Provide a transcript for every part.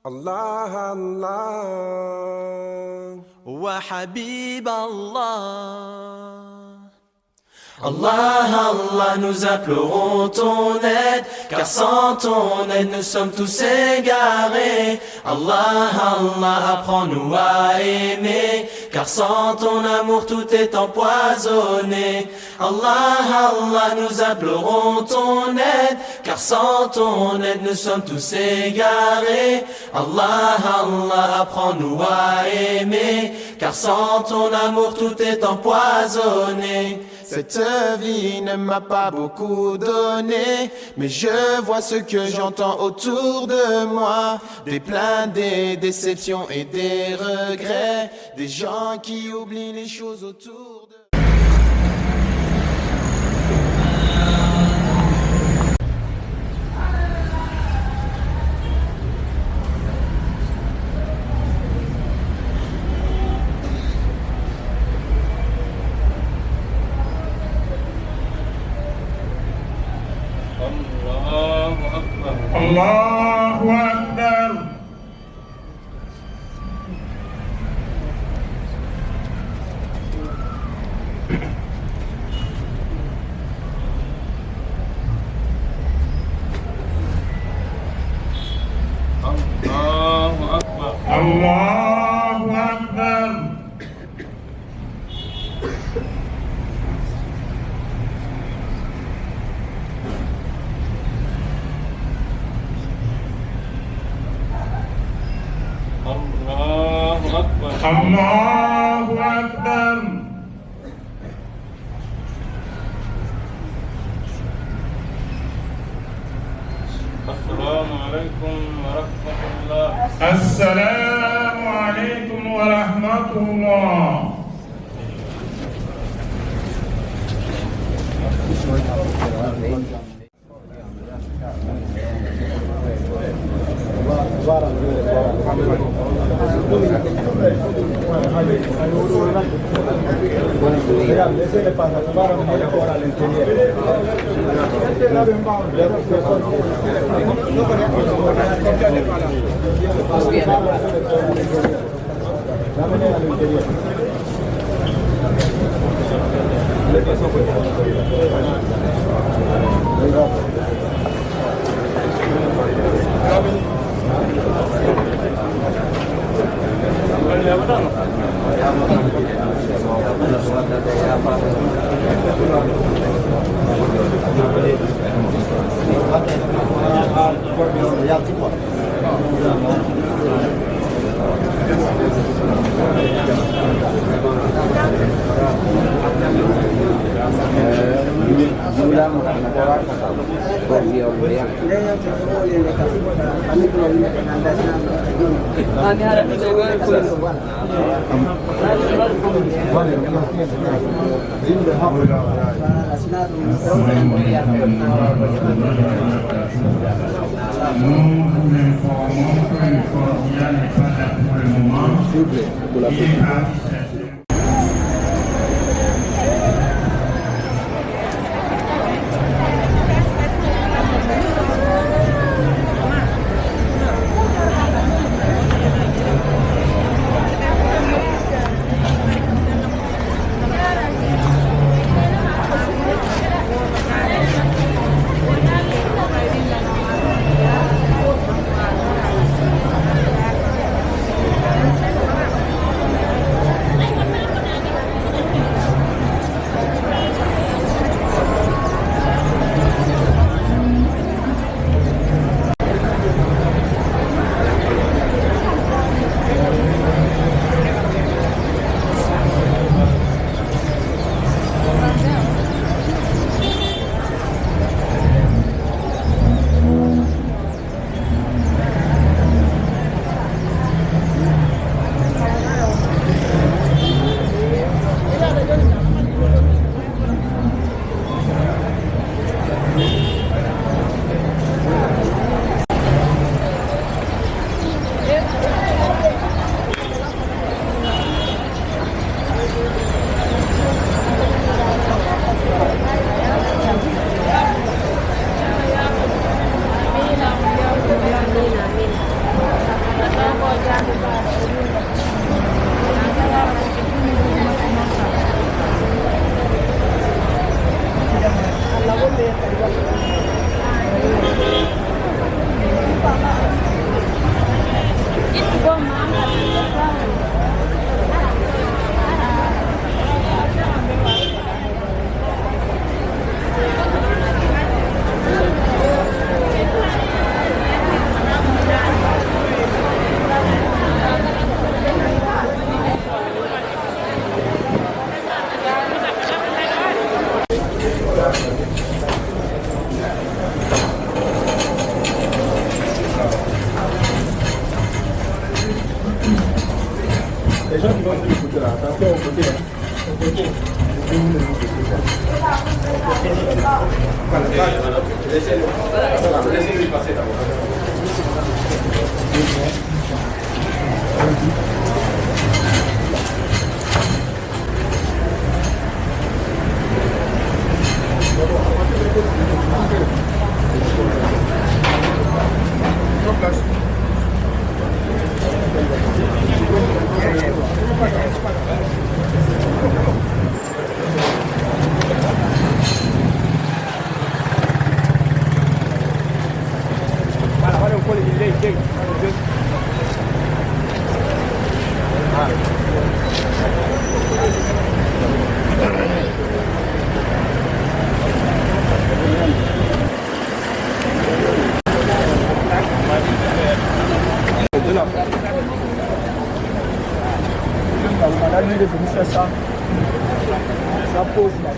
الله الله وحبيب الله. Allah, Allah, nous implorons ton aide, car sans ton aide nous sommes tous égarés. Allah, Allah, apprends-nous à aimer, car sans ton amour tout est empoisonné. Allah, Allah, nous implorons ton aide, car sans ton aide nous sommes tous égarés. Allah, Allah, apprends-nous à aimer, car sans ton amour tout est empoisonné. Cette vie ne m'a pas beaucoup donné, mais je vois ce que j'entends autour de moi. Des plaintes, des déceptions et des regrets, des gens qui oublient les choses autour de... الله أكبر. الله أكبر. الله أكبر. السلام عليكم ورحمة الله. السلام عليكم ورحمة الله. Les gens qui vont de côté là, attention au côté. Laissez-lui passer d'abord. Ça pose là,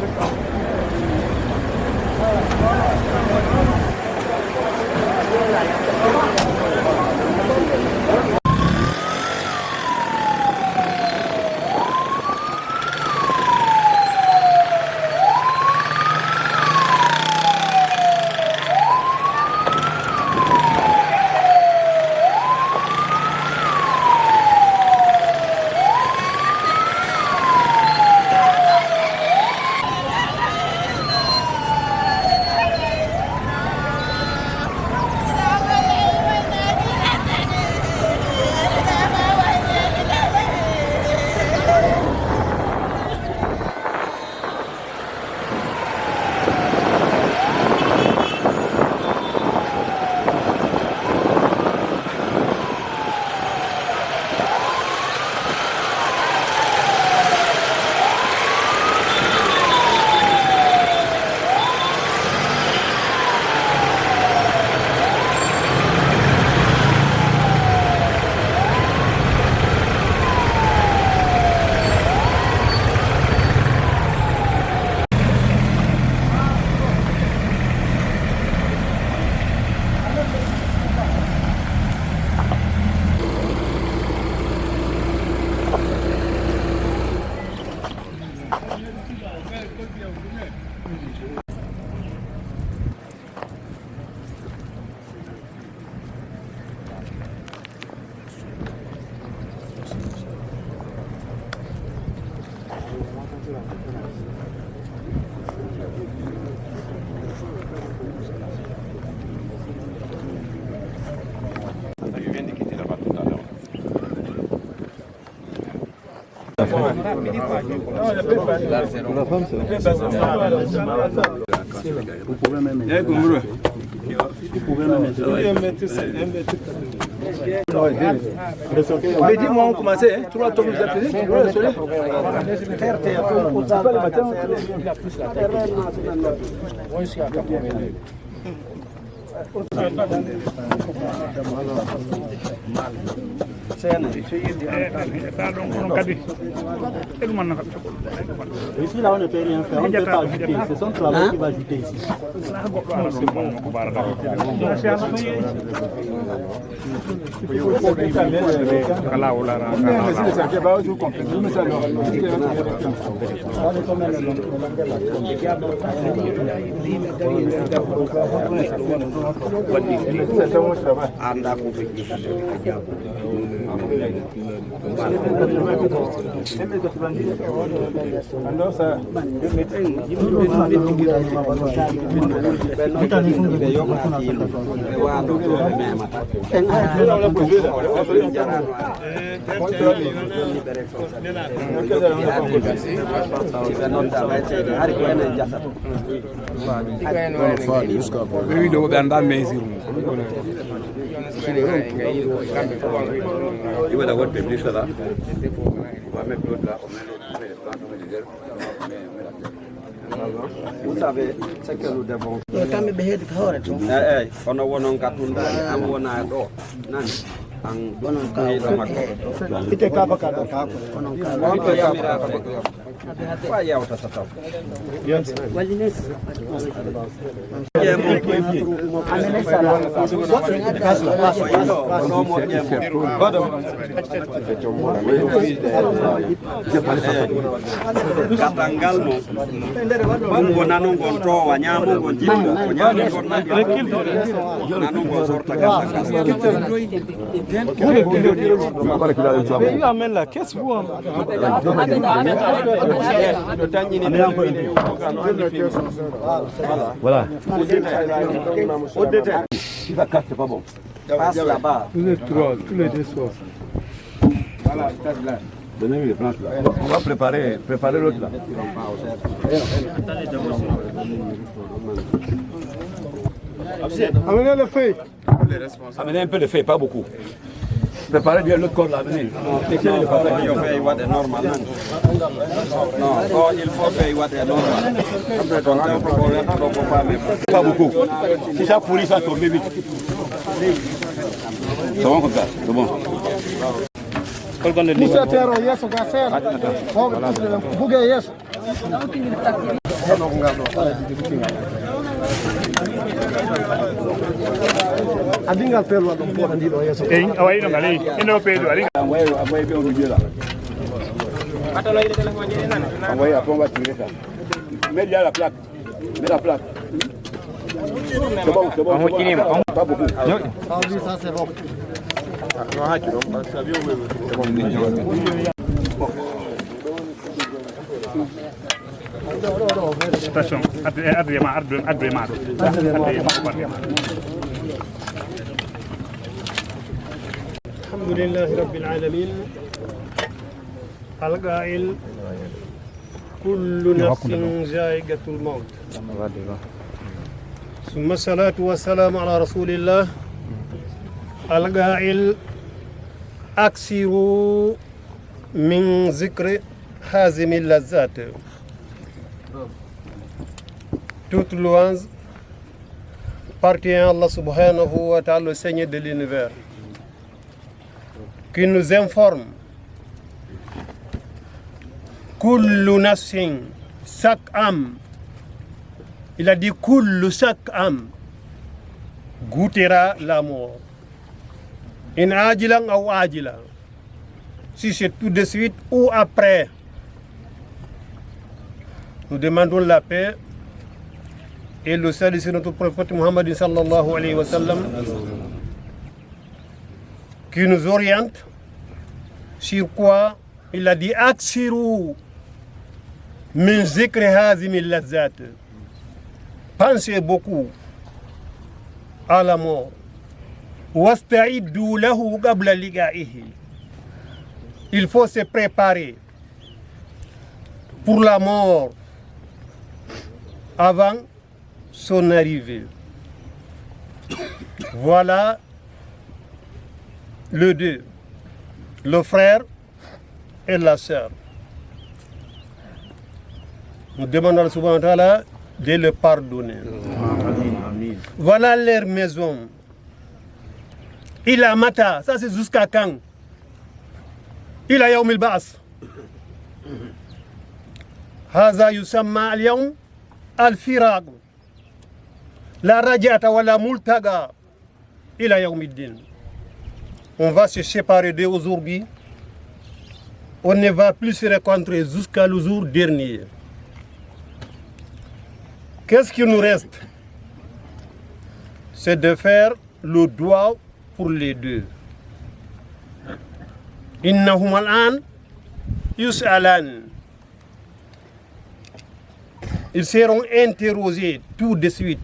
Mais dis-moi, on commençait, hein? Tout le temps, vous appelez, tu vois le soleil? Ici, là, on ne peut rien faire, on ne peut pas ajouter. C'est son travail qui va ajouter ici. Vous savez ce que nous devons faire. Why you out of the top? Katangal mo. Mungo nanongo to wanyamo ngo jindo. Wanyamo nanongo sorta Lui amène la caisse, vous. Voilà. Passe là-bas. Tous les trois, tous les deux soirs. Donnez-lui les planches là. On va préparer l'autre là. Amenez le feuille. Amenez un peu de feuille, pas beaucoup. Préparez bien l'autre corps là, amenez. Il faut faire what est normal. Non, il faut faire what est normal. Pas beaucoup. Si ça pourrit, ça tombe vite. C'est bon comme ça, c'est bon. Adinga pelo do pora ndilo yeso. Awai no ngali. Ino pedo ali. Amway bien au milieu là. Amway après on va tirer ça. Mets là la plaque. Mets la plaque. C'est bon, c'est bon. Pas beaucoup. Ça c'est bon. Attention. Adrema. الحمد لله رب العالمين القائل كل نفس ذائقة الموت ثم الصلاة والسلام على رسول الله القائل أكثروا من ذكر هازم اللذات. Toute louange appartient à Allah subhanahu wa ta'ala, le Seigneur de l'univers, qui nous informe kullu nafsin, chaque âme, il a dit kullu, chaque âme goûtera la mort, in ajilan ou ajila, si c'est tout de suite ou après. Nous demandons la paix et le salut sur notre prophète Muhammad sallallahu alayhi wa sallam, qui nous oriente sur quoi il a dit aksiru min zikri hazimi lazzat. Pensez beaucoup à la mort. Wasta'iddu lahu qabla liqa'ihi. Il faut se préparer pour la mort avant son arrivée. Voilà le deux, le frère et la sœur. Nous demandons à subhanahu wa ta'ala de le pardonner. Voilà leur maison. Il a mata, ça c'est jusqu'à quand? Il a yaoum il-ba'as. Haza yusamma al-yaoum al-firaq. La rajata wa la multaga ila yaoum il-din. On va se séparer d'eux aujourd'hui. On ne va plus se rencontrer jusqu'à le jour dernier. Qu'est-ce qui nous reste? C'est de faire le doigt pour les deux. Innahum al-an yus'alan. Ils seront interrogés tout de suite.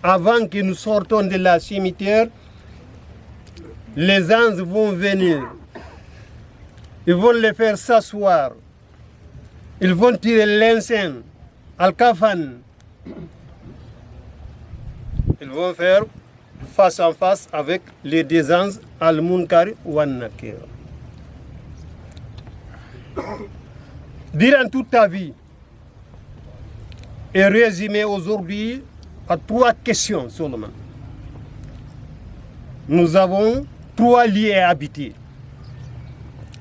Avant que nous sortons de la cimetière, les anges vont venir. Ils vont les faire s'asseoir. Ils vont tirer l'enceinte, al-kafan. Ils vont faire face en face avec les deux anges, al-munkar ou al-nakir. Durant toute ta vie est résumé aujourd'hui à 3 questions seulement. Nous avons 3 lieux à habiter.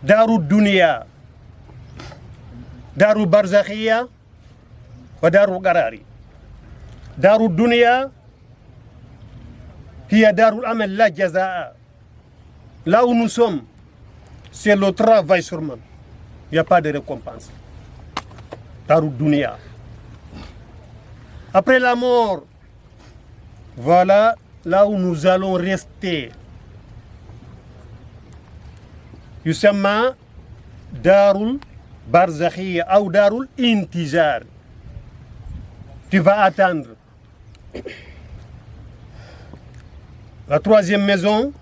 Darud Dunya, Darul Barzakhiya wa Darul Qarari. Darul Dunya, qui a Darul Amal la Jaza'a. Là où nous sommes, c'est le travail seulement. Il n'y a pas de récompense. Darul Dunya. Après la mort, voilà là où nous allons rester. Yusamma Darul Barzakhiya ou Darul Intijar. Tu vas attendre. La troisième maison,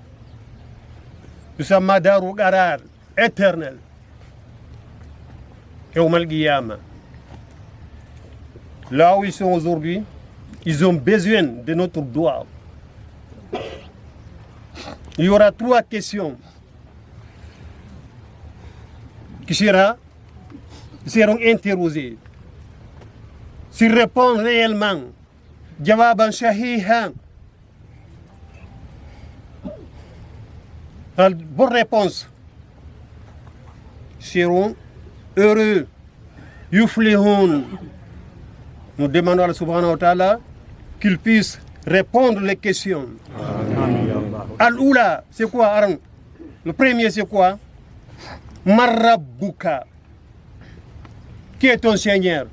Yusamma Darul Qarar, éternel. Yawm al-Qiyamah. Là où ils sont aujourd'hui, ils ont besoin de notre doigt. Il y aura 3 questions qui seront interrogées. S'ils répondent réellement, jawaban shahihan, la bonne réponse, seront heureux. Yuflihun. Nous demandons à Allah subhanahu wa ta'ala qu'il puisse répondre les questions. Al-Oula, c'est quoi, Aran? Le premier, c'est quoi? Marabbuka. Qui est ton Seigneur?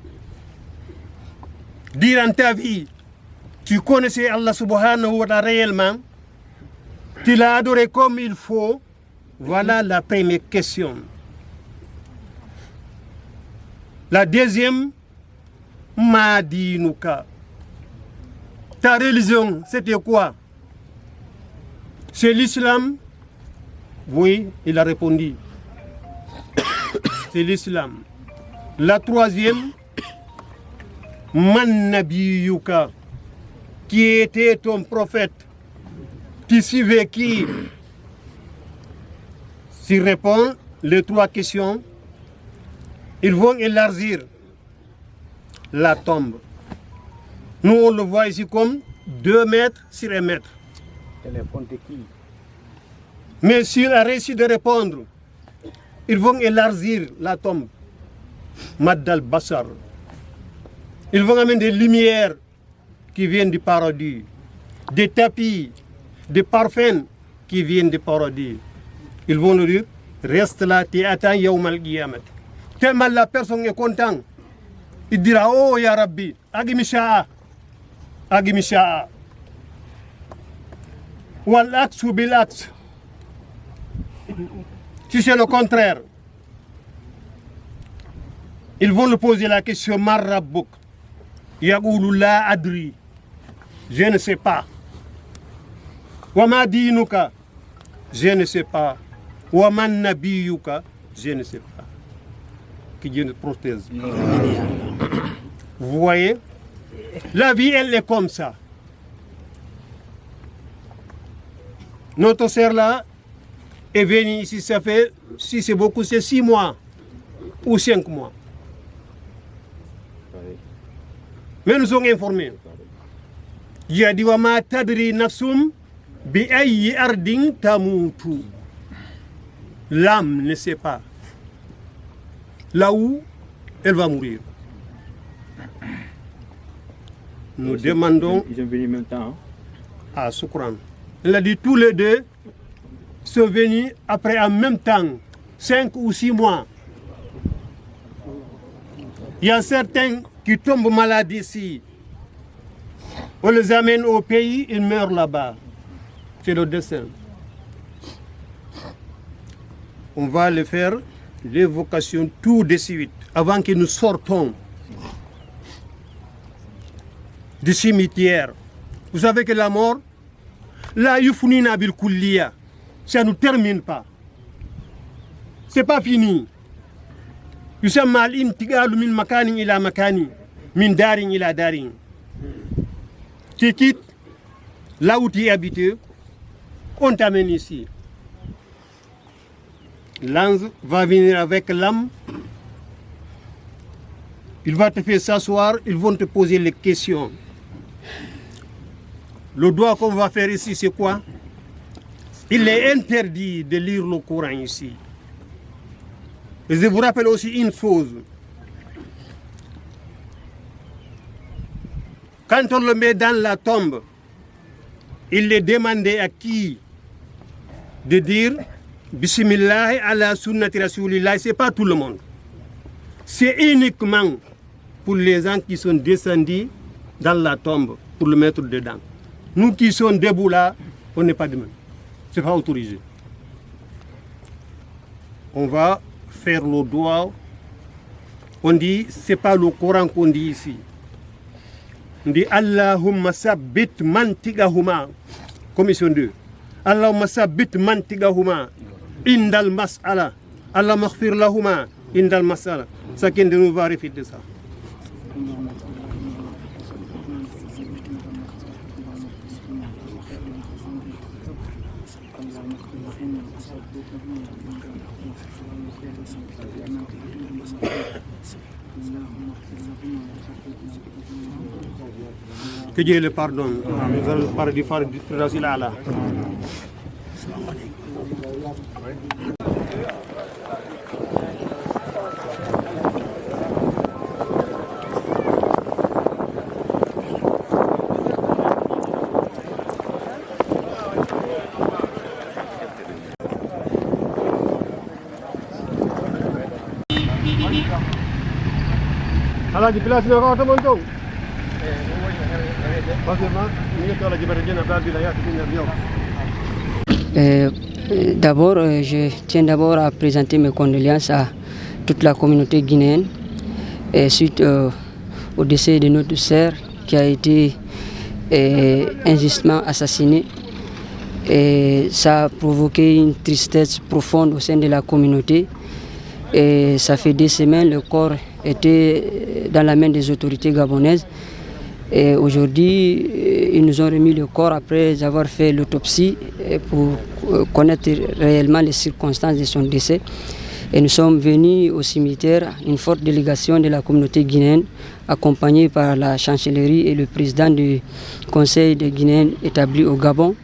Dire en ta vie, tu connaissais Allah subhanahu wa ta'ala réellement, tu l'as adoré comme il faut. Voilà la première question. La deuxième, Madinuka. Ta religion, c'était quoi? C'est l'islam? Oui, il a répondu. C'est l'islam. La troisième, Man Nabiyuka. Qui était ton prophète? Tu suivais qui? S'il répond les 3 questions, ils vont élargir la tombe. Nous, on le voit ici comme 2 mètres sur 1 mètre. Mais s'il a réussi de répondre, ils vont élargir la tombe. Maddal Basar. Ils vont amener des lumières qui viennent du paradis, des tapis, des parfums qui viennent du paradis. Ils vont lui dire, reste là, tu attends Yawm al-Qiyamah. Tellement la personne est contente, il dira, oh ya Rabbi, agimisha'a, agimisha'a. Wal aksu bil aks. Si c'est le contraire, ils vont lui poser la question, Marrabbuk. Yagoulou la adri. Je ne sais pas. Wama dinuka. Je ne sais pas. Waman nabiyuka. Je ne sais pas. Que Dieu nous protège. Vous voyez, la vie, elle est comme ça. Notre sœur là est venue ici, ça fait, si c'est beaucoup, c'est 6 mois ou 5 mois. Mais nous sommes informés. Il a dit wa ma tadri nafsum bi ayyi ardin tamutu. L'âme ne sait pas là où elle va mourir. Nous demandons. Ils sont venus en même temps. À Soukran. Il a dit tous les deux sont venus après en même temps, 5 ou 6 mois. Il y a certains qui tombent malades ici. On les amène au pays, ils meurent là-bas. C'est le destin. On va le faire, l'évocation tout de suite, avant que nous sortons du cimetière. Vous savez que la mort, la yufnina bil kulliya, ça ne termine pas. C'est pas fini. يسمى الانتقال من مكان إلى مكان من دار إلى دار. Tu quittes là où tu es habité, on t'amène ici. L'ange va venir avec l'âme, il va te faire s'asseoir, ils vont te poser les questions. Le doigt qu'on va faire ici, c'est quoi? Il est interdit de lire le Coran ici. Et je vous rappelle aussi une chose. Quand on le met dans la tombe, il est demandé à qui de dire Bismillah ala sunnati rasulillah. Ce n'est pas tout le monde. C'est uniquement pour les gens qui sont descendus dans la tombe pour le mettre dedans. Nous qui sommes debout là, on n'est pas de même. Ce n'est pas autorisé. On va faire le doigt. On dit, ce n'est pas le Coran qu'on dit ici. On dit Allahumma sabbit mantigahuma. Commission 2. Allahumma sabbit mantigahuma. Indal mas'ala. Allahumma khfir lahuma. Indal mas'ala. Chacun de nous va répéter ça. Que Dieu le pardonne. Nous allons parler du Firdaus al-A'la. Alaji place na ko tamon to. D'abord, je tiens d'abord à présenter mes condoléances à toute la communauté guinéenne suite au décès de notre sœur qui a été injustement assassinée. Et ça a provoqué une tristesse profonde au sein de la communauté. Et ça fait des semaines, le corps était dans la main des autorités gabonaises. Et aujourd'hui, ils nous ont remis le corps après avoir fait l'autopsie pour connaître réellement les circonstances de son décès. Et nous sommes venus au cimetière, une forte délégation de la communauté guinéenne, accompagnée par la chancellerie et le président du conseil des Guinéens établi au Gabon.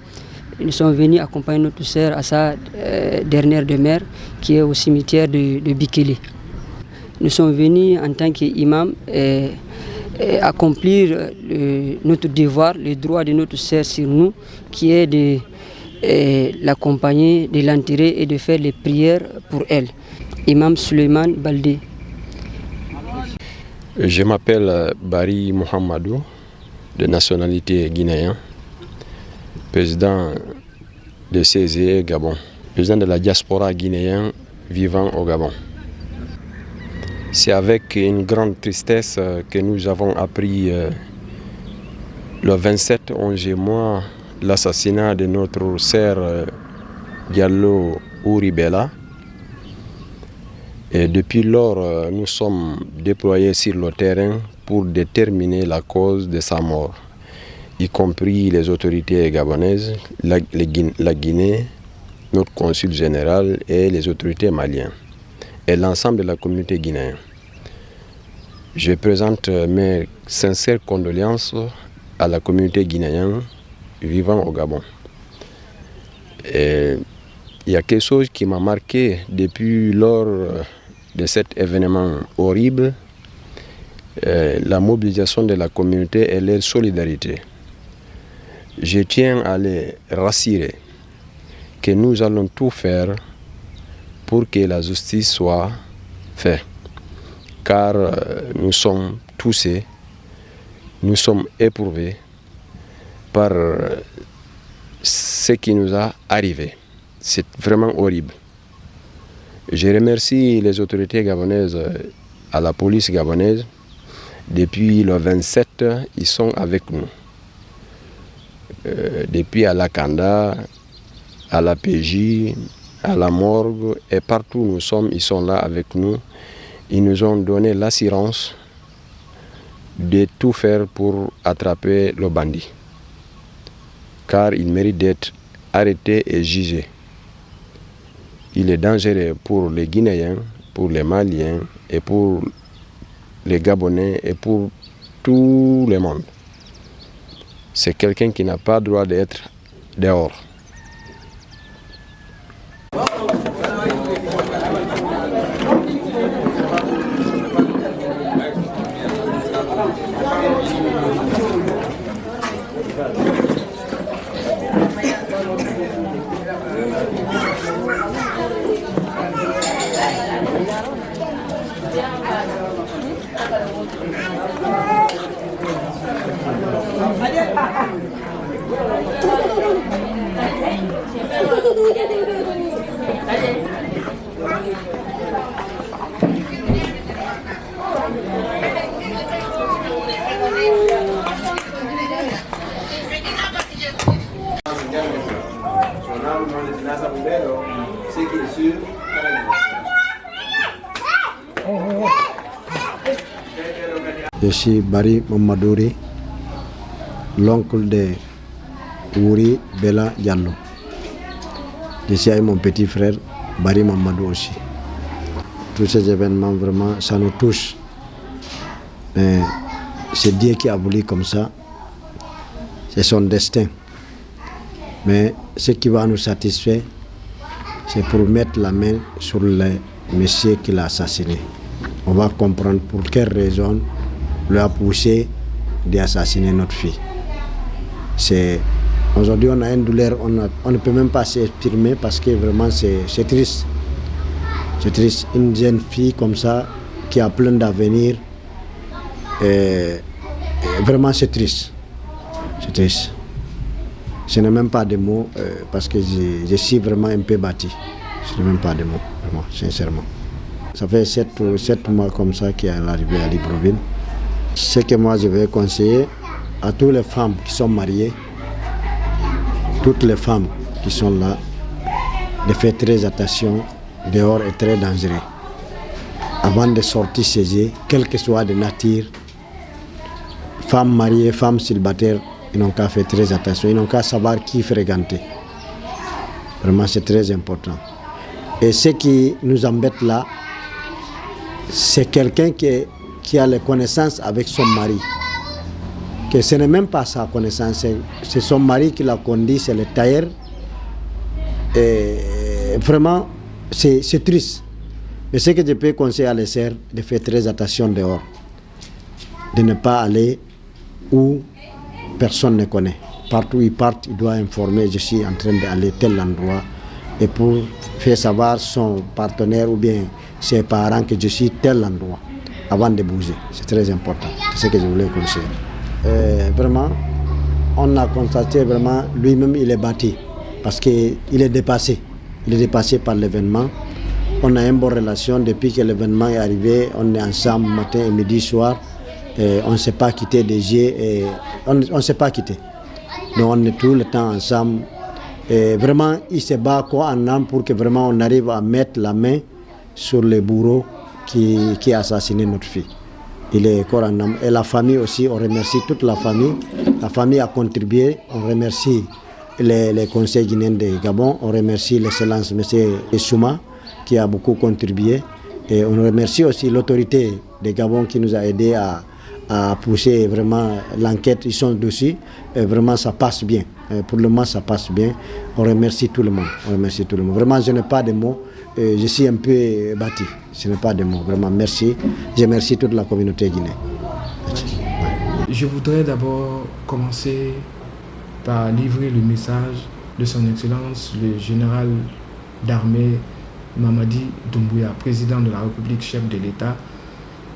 Et nous sommes venus accompagner notre sœur à sa dernière demeure, qui est au cimetière de Bikele. Nous sommes venus en tant qu'imam accomplir notre devoir, le droit de notre sœur sur nous, qui est de l'accompagner, de l'enterrer et de faire les prières pour elle. Imam Suleiman Baldé. Je m'appelle Bari Mohamedou, de nationalité guinéenne, président de CESE Gabon, président de la diaspora guinéenne vivant au Gabon. C'est avec une grande tristesse que nous avons appris le 27 11e mois l'assassinat de notre sœur Diallo Ouribella. Et depuis lors, nous sommes déployés sur le terrain pour déterminer la cause de sa mort, y compris les autorités gabonaises, la Guinée, notre consul général et les autorités maliennes, et l'ensemble de la communauté guinéenne. Je présente mes sincères condoléances à la communauté guinéenne vivant au Gabon. Et il y a quelque chose qui m'a marqué depuis lors de cet événement horrible, la mobilisation de la communauté et leur solidarité. Je tiens à les rassurer que nous allons tout faire pour que la justice soit faite. Car nous sommes touchés, nous sommes éprouvés par ce qui nous a arrivé. C'est vraiment horrible. Je remercie les autorités gabonaises, à la police gabonaise. Depuis le 27, ils sont avec nous. Depuis à l'Akanda, à la PJ, à la morgue, et partout où nous sommes, ils sont là avec nous. Ils nous ont donné l'assurance de tout faire pour attraper le bandit. Car il mérite d'être arrêté et jugé. Il est dangereux pour les Guinéens, pour les Maliens et pour les Gabonais et pour tout le monde. C'est quelqu'un qui n'a pas le droit d'être dehors. Je suis Barry Mamadouri, l'oncle de Wouri Bella Diallo. Je suis avec mon petit frère Barry Mamadou aussi. Tous ces événements, vraiment, ça nous touche. Mais c'est Dieu qui a voulu comme ça. C'est son destin. Mais ce qui va nous satisfaire, c'est pour mettre la main sur le monsieur qui l'a assassiné. On va comprendre pour quelle raison lui a poussé d'assassiner notre fille. Aujourd'hui, on a une douleur, on ne peut même pas s'exprimer parce que vraiment c'est triste. C'est triste, une jeune fille comme ça qui a plein d'avenir. Vraiment c'est triste. C'est triste. Je n'ai même pas de mots parce que je suis vraiment un peu battu. Je n'ai même pas de mots, vraiment, sincèrement. Ça fait 7 mois comme ça qu'il est arrivé à Libreville. Ce que moi je vais conseiller à toutes les femmes qui sont mariées, toutes les femmes qui sont là, de faire très attention, dehors est très dangereux. Avant de sortir chez eux, quelle que soit de nature, femmes mariées, femmes célibataires, ils n'ont qu'à faire très attention, ils n'ont qu'à savoir qui fréquenter. Vraiment, c'est très important. Et ce qui nous embête là, c'est quelqu'un qui a les connaissances avec son mari. Que ce n'est même pas sa connaissance, c'est son mari qui l'a conduit, c'est le tailleur. Et vraiment, c'est triste. Mais ce que je peux conseiller à les sœurs, de faire très attention dehors. De ne pas aller où personne ne connaît. Partout où ils partent, il doit informer, je suis en train d'aller tel endroit. Et pour faire savoir son partenaire ou bien ses parents que je suis tel endroit, avant de bouger. C'est très important. C'est ce que je voulais conseiller. Vraiment, on a constaté vraiment, lui-même il est battu. Parce qu'il est dépassé. Il est dépassé par l'événement. On a une bonne relation depuis que l'événement est arrivé. On est ensemble matin et midi, soir. Et on ne s'est pas quitté des yeux. Et on ne s'est pas quitté. Donc on est tout le temps ensemble. Et vraiment, il se bat en âme pour que vraiment on arrive à mettre la main sur le bourreau qui a assassiné notre fille. Il est corps en âme. Et la famille aussi, on remercie toute la famille. La famille a contribué. On remercie les conseils guinéens de Gabon. On remercie l'excellence M. Souma qui a beaucoup contribué. Et on remercie aussi l'autorité de Gabon qui nous a aidés à pousser vraiment l'enquête. Ils sont dessus. Et vraiment, ça passe bien. Et pour le moment, ça passe bien. On remercie tout le monde. On remercie tout le monde. Vraiment, je n'ai pas de mots. Je suis un peu battu. Je n'ai pas de mots. Vraiment, merci. Je remercie toute la communauté guinéenne. Je voudrais d'abord commencer par livrer le message de son Excellence, le général d'armée Mamadi Doumbouya, président de la République, chef de l'État,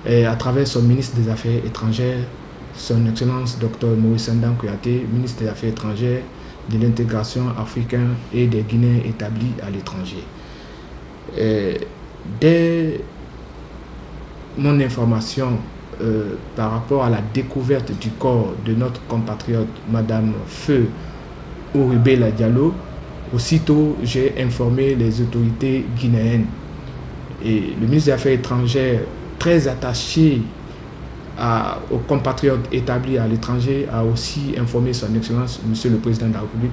et à travers son ministre des Affaires étrangères, son Excellence Dr Maurice Ndan Kouyaté, ministre des Affaires étrangères, de l'intégration africaine et des Guinéens établis à l'étranger. Dès mon information par rapport à la découverte du corps de notre compatriote Madame Feu Wouri Bella Diallo, aussitôt j'ai informé les autorités guinéennes. Et le ministre des Affaires étrangères, très attaché aux compatriotes établis à l'étranger, a aussi informé son Excellence, Monsieur le Président de la République,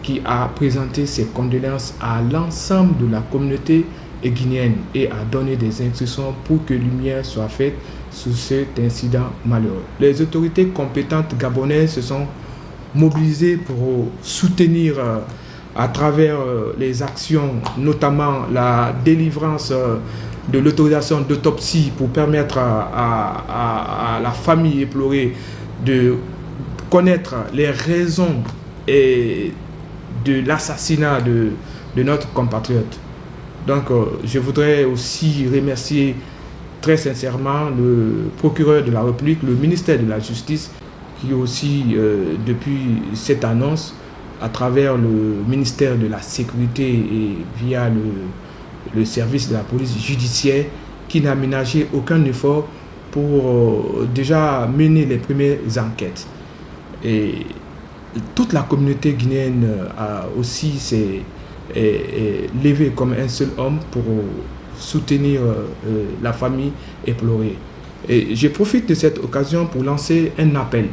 qui a présenté ses condoléances à l'ensemble de la communauté guinéenne et a donné des instructions pour que lumière soit faite sur cet incident malheureux. Les autorités compétentes gabonaises se sont mobilisées pour soutenir à travers les actions, notamment la délivrance de l'autorisation d'autopsie pour permettre à la famille éplorée de connaître les raisons de l'assassinat de notre compatriote. Donc je voudrais aussi remercier très sincèrement le procureur de la République, le ministère de la Justice, qui aussi, depuis cette annonce, à travers le ministère de la Sécurité et via le service de la police judiciaire, qui n'a ménagé aucun effort pour déjà mener les premières enquêtes. Et toute la communauté guinéenne aussi s'est levé comme un seul homme pour soutenir la famille éplorée. Et je profite de cette occasion pour lancer un appel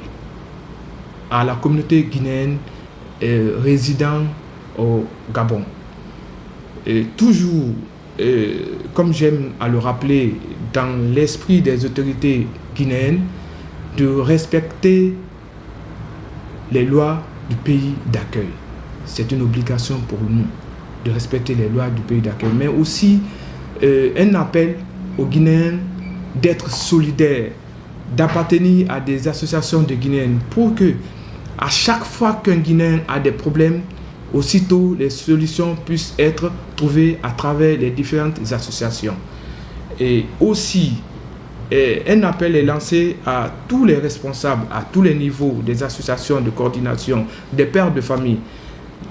à la communauté guinéenne résidant au Gabon. Et toujours, comme j'aime à le rappeler, dans l'esprit des autorités guinéennes, de respecter les lois du pays d'accueil. C'est une obligation pour nous de respecter les lois du pays d'accueil, mais aussi un appel aux Guinéens d'être solidaires, d'appartenir à des associations de Guinéens pour que, à chaque fois qu'un Guinéen a des problèmes, aussitôt les solutions puissent être trouvées à travers les différentes associations. Et aussi, un appel est lancé à tous les responsables, à tous les niveaux des associations de coordination, des pères de famille,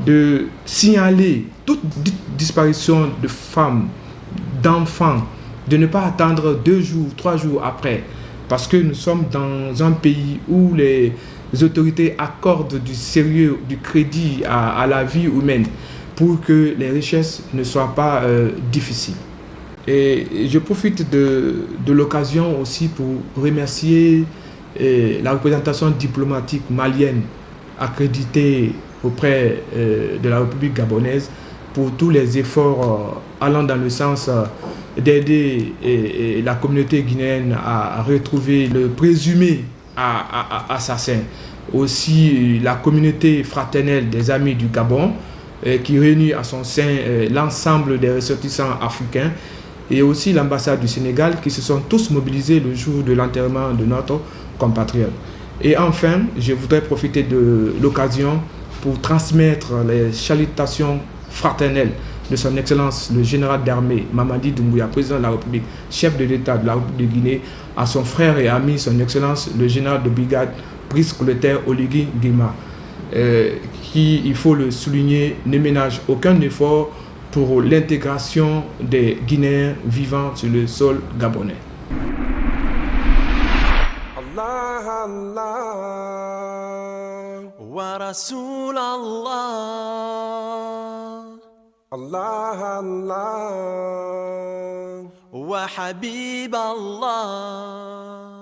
de signaler toute disparition de femmes, d'enfants, de ne pas attendre 2 jours, 3 jours après, parce que nous sommes dans un pays où les autorités accordent du sérieux, du crédit à la vie humaine pour que les richesses ne soient pas difficiles. Et je profite de l'occasion aussi pour remercier la représentation diplomatique malienne accréditée auprès de la République gabonaise pour tous les efforts allant dans le sens d'aider la communauté guinéenne à retrouver le présumé assassin. Aussi la communauté fraternelle des Amis du Gabon qui réunit à son sein l'ensemble des ressortissants africains et aussi l'ambassade du Sénégal qui se sont tous mobilisés le jour de l'enterrement de notre compatriote. Et enfin, je voudrais profiter de l'occasion pour transmettre les salutations fraternelles de son Excellence le général d'armée Mamadi Doumbouya, président de la République, chef de l'État de la République de Guinée, à son frère et ami, son Excellence le général de brigade Brice Clotaire Oligui Nguema, qui, il faut le souligner, ne ménage aucun effort pour l'intégration des Guinéens vivant sur le sol gabonais. Allah, Allah, wa Rasul Allah, Allah, Allah, wa Habib Allah.